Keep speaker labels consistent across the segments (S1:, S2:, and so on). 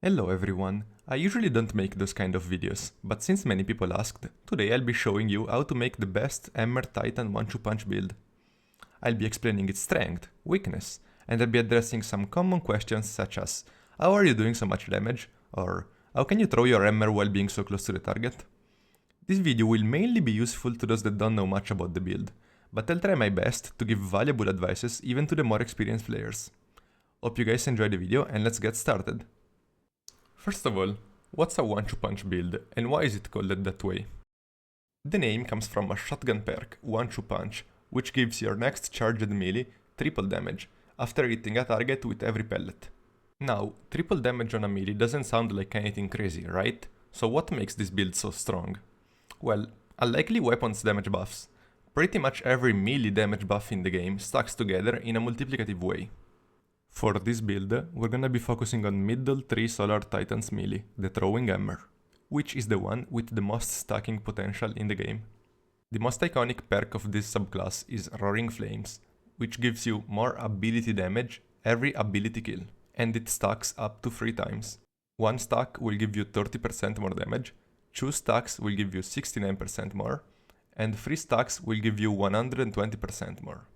S1: Hello everyone, I usually don't make those kind of videos, but since many people asked, today I'll be showing you how to make the best AMOR Titan 1-2 punch build. I'll be explaining its strength, weakness, and I'll be addressing some common questions such as how are you doing so much damage, or how can you throw your AMOR while being so close to the target? This video will mainly be useful to those that don't know much about the build, but I'll try my best to give valuable advices even to the more experienced players. Hope you guys enjoy the video and let's get started. First of all, what's a 1-2 punch build and why is it called that way? The name comes from a shotgun perk, 1-2 punch, which gives your next charged melee triple damage after hitting a target with every pellet. Now, triple damage on a melee doesn't sound like anything crazy, right? So what makes this build so strong? Well, unlikely weapons damage buffs. Pretty much every melee damage buff in the game stacks together in a multiplicative way. For this build, we're gonna be focusing on middle 3 Solar Titans melee, the throwing AMOR, which is the one with the most stacking potential in the game. The most iconic perk of this subclass is Roaring Flames, which gives you more ability damage every ability kill, and it stacks up to 3 times. 1 stack will give you 30% more damage, 2 stacks will give you 69% more, and 3 stacks will give you 120% more.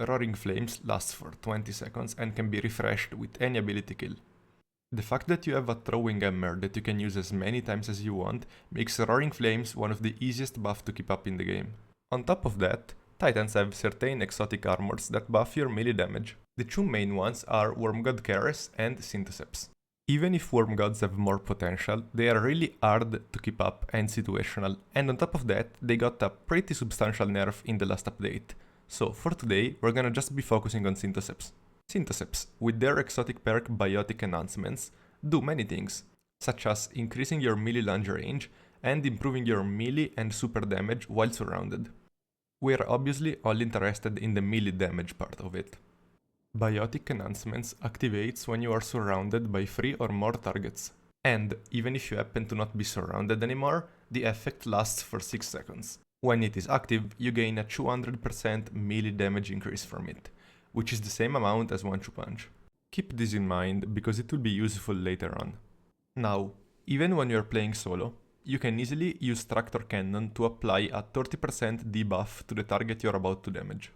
S1: Roaring Flames lasts for 20 seconds and can be refreshed with any ability kill. The fact that you have a throwing AMOR that you can use as many times as you want makes Roaring Flames one of the easiest buffs to keep up in the game. On top of that, Titans have certain exotic armors that buff your melee damage. The two main ones are WORMGOD CARESSO and SYNTHOCEPS. Even if WORMGODs have more potential, they are really hard to keep up and situational, and on top of that, they got a pretty substantial nerf in the last update. So for today, we're gonna just be focusing on SYNTHOCEPS. SYNTHOCEPS, with their exotic perk Biotic enhancements, do many things, such as increasing your melee lunge range and improving your melee and super damage while surrounded. We're obviously all interested in the melee damage part of it. Biotic enhancements activates when you are surrounded by 3 or more targets, and even if you happen to not be surrounded anymore, the effect lasts for 6 seconds. When it is active, you gain a 200% melee damage increase from it, which is the same amount as 1-2 punch. Keep this in mind because it will be useful later on. Now, even when you're playing solo, you can easily use Tractor Cannon to apply a 30% debuff to the target you're about to damage.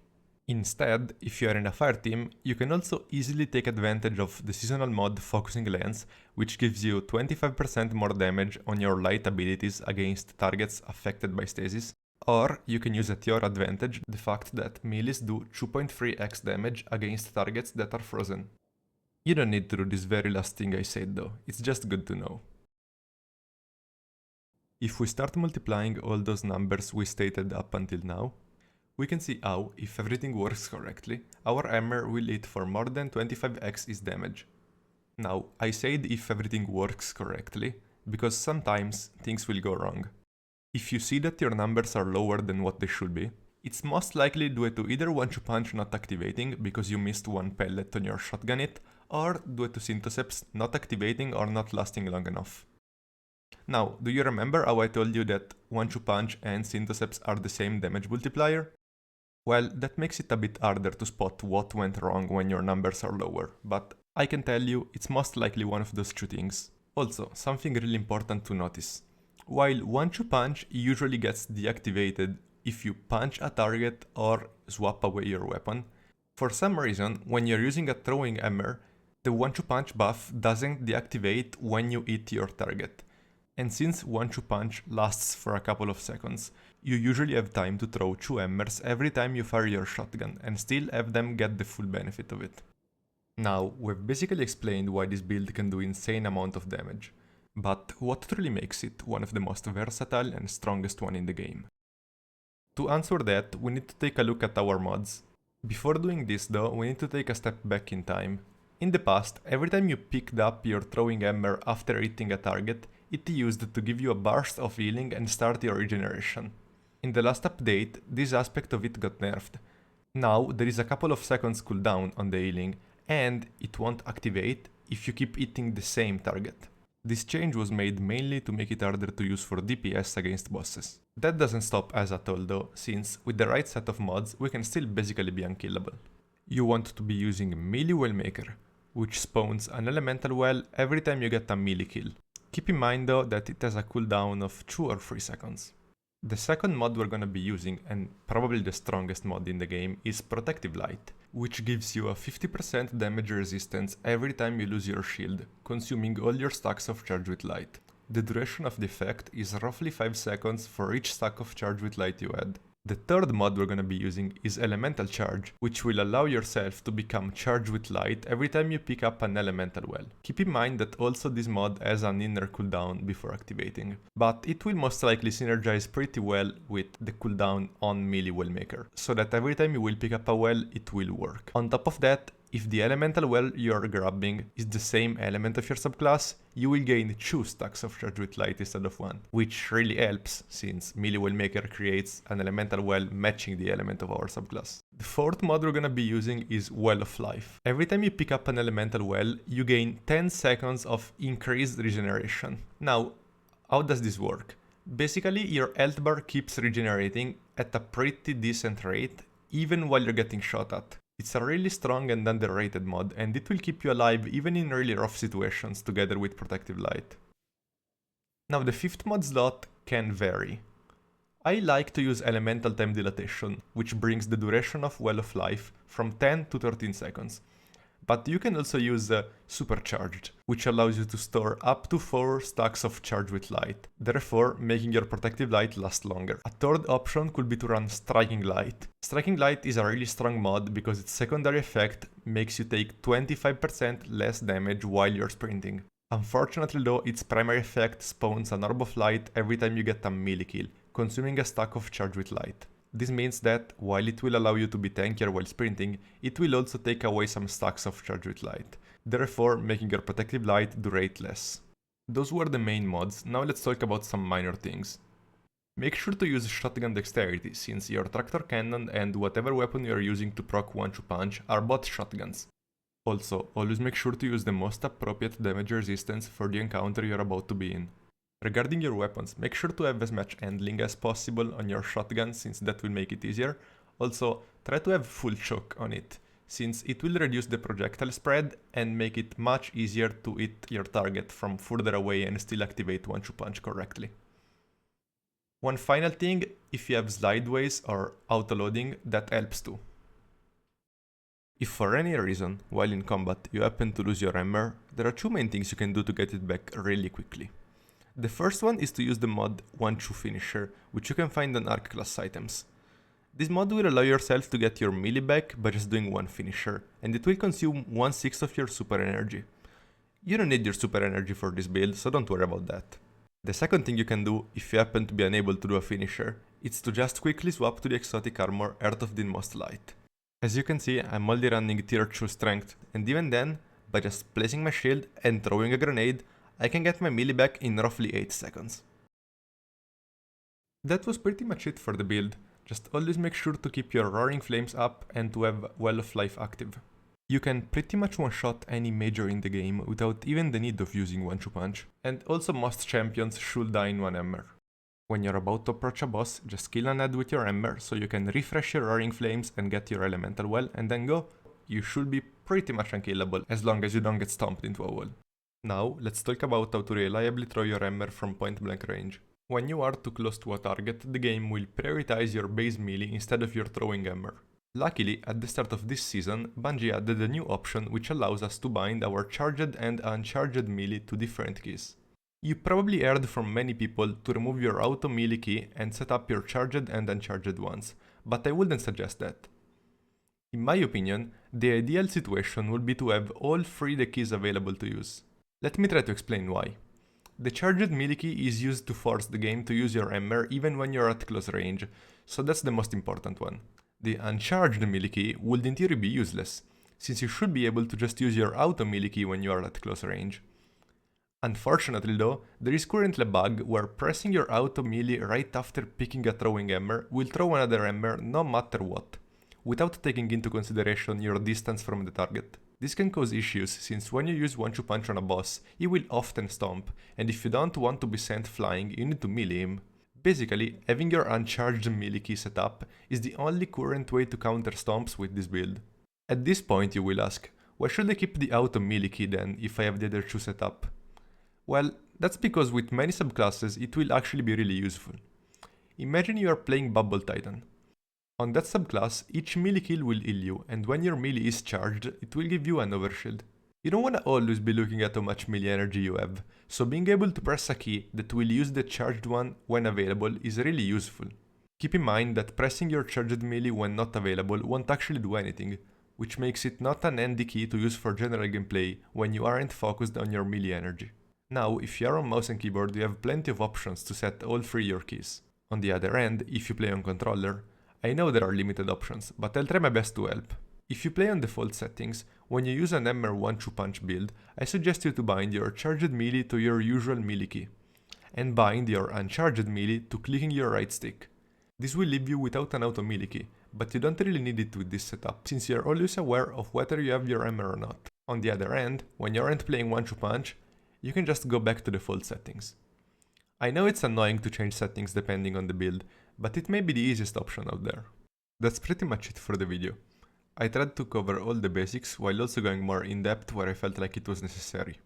S1: Instead, if you are in a fire team, you can also easily take advantage of the seasonal mod Focusing Lens, which gives you 25% more damage on your light abilities against targets affected by stasis. Or you can use at your advantage the fact that melees do 2.3x damage against targets that are frozen. You don't need to do this very last thing I said though, it's just good to know. If we start multiplying all those numbers we stated up until now, we can see how, if everything works correctly, our AMOR will hit for more than 25x its damage. Now, I said if everything works correctly, because sometimes things will go wrong. If you see that your numbers are lower than what they should be, it's most likely due to either 1-2 punch not activating because you missed one pellet on your shotgun hit, or due to SYNTHOCEPS not activating or not lasting long enough. Now, do you remember how I told you that 1-2 punch and SYNTHOCEPS are the same damage multiplier? Well, that makes it a bit harder to spot what went wrong when your numbers are lower, but I can tell you it's most likely one of those two things. Also, something really important to notice. While 1-2 punch usually gets deactivated if you punch a target or swap away your weapon, for some reason when you're using a throwing AMOR, the 1-2 punch buff doesn't deactivate when you hit your target. And since 1-2 punch lasts for a couple of seconds, you usually have time to throw 2 AMORs every time you fire your shotgun and still have them get the full benefit of it. Now, we've basically explained why this build can do insane amount of damage. But what truly makes it one of the most versatile and strongest one in the game? To answer that, we need to take a look at our mods. Before doing this though, we need to take a step back in time. In the past, every time you picked up your throwing AMOR after hitting a target, it used to give you a burst of healing and start your regeneration. In the last update, this aspect of it got nerfed. Now there is a couple of seconds cooldown on the healing, and it won't activate if you keep hitting the same target. This change was made mainly to make it harder to use for DPS against bosses. That doesn't stop us at all though, since with the right set of mods we can still basically be unkillable. You want to be using Melee Wellmaker, which spawns an elemental well every time you get a melee kill. Keep in mind though that it has a cooldown of 2 or 3 seconds. The second mod we're gonna be using, and probably the strongest mod in the game, is Protective Light, which gives you a 50% damage resistance every time you lose your shield, consuming all your stacks of Charge with Light. The duration of the effect is roughly 5 seconds for each stack of Charge with Light you add. The third mod we're gonna be using is Elemental Charge, which will allow yourself to become Charged with Light every time you pick up an elemental well. Keep in mind that also this mod has an inner cooldown before activating, but it will most likely synergize pretty well with the cooldown on melee well maker, so that every time you will pick up a well, it will work. On top of that, if the elemental well you're grabbing is the same element of your subclass, you will gain 2 stacks of Charge with Light instead of 1, which really helps since melee well maker creates an elemental well matching the element of our subclass. The fourth mod we're gonna be using is Well of Life. Every time you pick up an elemental well, you gain 10 seconds of increased regeneration. Now, how does this work? Basically, your health bar keeps regenerating at a pretty decent rate, even while you're getting shot at. It's a really strong and underrated mod, and it will keep you alive even in really rough situations together with Protective Light. Now the fifth mod slot can vary. I like to use Elemental Time Dilatation, which brings the duration of Well of Life from 10 to 13 seconds. But you can also use Supercharged, which allows you to store up to 4 stacks of Charge with Light, therefore making your Protective Light last longer. A third option could be to run Striking Light. Striking Light is a really strong mod because its secondary effect makes you take 25% less damage while you're sprinting. Unfortunately though, its primary effect spawns an Orb of Light every time you get a melee kill, consuming a stack of Charge with Light. This means that, while it will allow you to be tankier while sprinting, it will also take away some stacks of Charge with Light, therefore making your Protective Light durate less. Those were the main mods, now let's talk about some minor things. Make sure to use Shotgun Dexterity, since your Tractor Cannon and whatever weapon you are using to proc 1-2 punch are both shotguns. Also, always make sure to use the most appropriate damage resistance for the encounter you're about to be in. Regarding your weapons, make sure to have as much handling as possible on your shotgun, since that will make it easier. Also, try to have full choke on it, since it will reduce the projectile spread and make it much easier to hit your target from further away and still activate 1-2 punch correctly. One final thing, if you have slideways or auto-loading, that helps too. If for any reason, while in combat, you happen to lose your hammer, there are 2 main things you can do to get it back really quickly. The first one is to use the mod 1-2 Finisher, which you can find on Arc class items. This mod will allow yourself to get your melee back by just doing one finisher, and it will consume 1/6 of your super energy. You don't need your super energy for this build, so don't worry about that. The second thing you can do, if you happen to be unable to do a finisher, is to just quickly swap to the exotic armor Earth of the Inmost Light. As you can see, I'm only running tier 2 strength, and even then, by just placing my shield and throwing a grenade, I can get my melee back in roughly 8 seconds. That was pretty much it for the build. Just always make sure to keep your Roaring Flames up and to have Well of Life active. You can pretty much one-shot any major in the game without even the need of using 1-2 punch, and also most champions should die in 1 hammer. When you're about to approach a boss, just kill an ad with your hammer so you can refresh your Roaring Flames and get your elemental well, and then go. You should be pretty much unkillable as long as you don't get stomped into a wall. Now, let's talk about how to reliably throw your hammer from point blank range. When you are too close to a target, the game will prioritize your base melee instead of your throwing hammer. Luckily, at the start of this season, Bungie added a new option which allows us to bind our charged and uncharged melee to different keys. You probably heard from many people to remove your auto melee key and set up your charged and uncharged ones, but I wouldn't suggest that. In my opinion, the ideal situation would be to have all 3 the keys available to use. Let me try to explain why. The charged melee key is used to force the game to use your hammer even when you're at close range, so that's the most important one. The uncharged melee key would in theory be useless, since you should be able to just use your auto melee key when you are at close range. Unfortunately though, there is currently a bug where pressing your auto melee right after picking a throwing hammer will throw another hammer no matter what, without taking into consideration your distance from the target. This can cause issues since when you use 1-2 punch on a boss, he will often stomp, and if you don't want to be sent flying, you need to melee him. Basically, having your uncharged melee key set up is the only current way to counter stomps with this build. At this point you will ask, Why should I keep the auto melee key then if I have the other two set up? Well, that's because with many subclasses it will actually be really useful. Imagine you are playing Bubble Titan. On that subclass, each melee kill will heal you, and when your melee is charged, it will give you an overshield. You don't wanna always be looking at how much melee energy you have, so being able to press a key that will use the charged one when available is really useful. Keep in mind that pressing your charged melee when not available won't actually do anything, which makes it not an handy key to use for general gameplay when you aren't focused on your melee energy. Now, if you are on mouse and keyboard, you have plenty of options to set all three your keys. On the other hand, if you play on controller, I know there are limited options, but I'll try my best to help. If you play on default settings, when you use an AMOR 1-2 punch build, I suggest you to bind your charged melee to your usual melee key, and bind your uncharged melee to clicking your right stick. This will leave you without an auto melee key, but you don't really need it with this setup, since you're always aware of whether you have your AMOR or not. On the other hand, when you aren't playing 1-2 punch, you can just go back to default settings. I know it's annoying to change settings depending on the build, but it may be the easiest option out there. That's pretty much it for the video. I tried to cover all the basics while also going more in depth where I felt like it was necessary.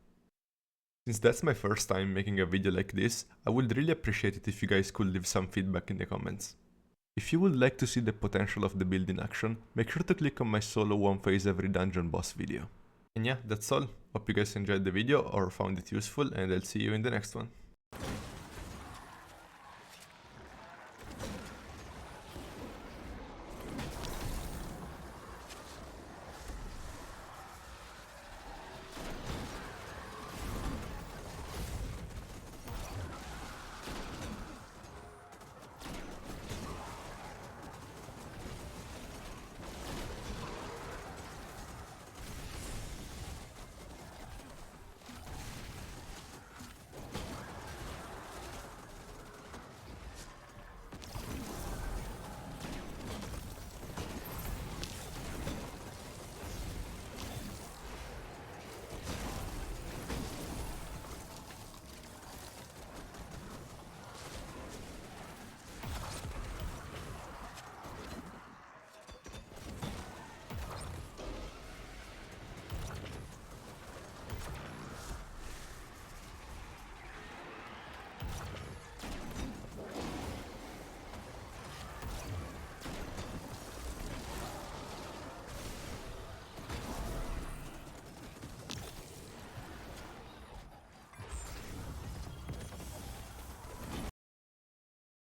S1: Since that's my first time making a video like this, I would really appreciate it if you guys could leave some feedback in the comments. If you would like to see the potential of the build in action, make sure to click on my solo one phase every dungeon boss video. And yeah, that's all. Hope you guys enjoyed the video or found it useful, and I'll see you in the next one.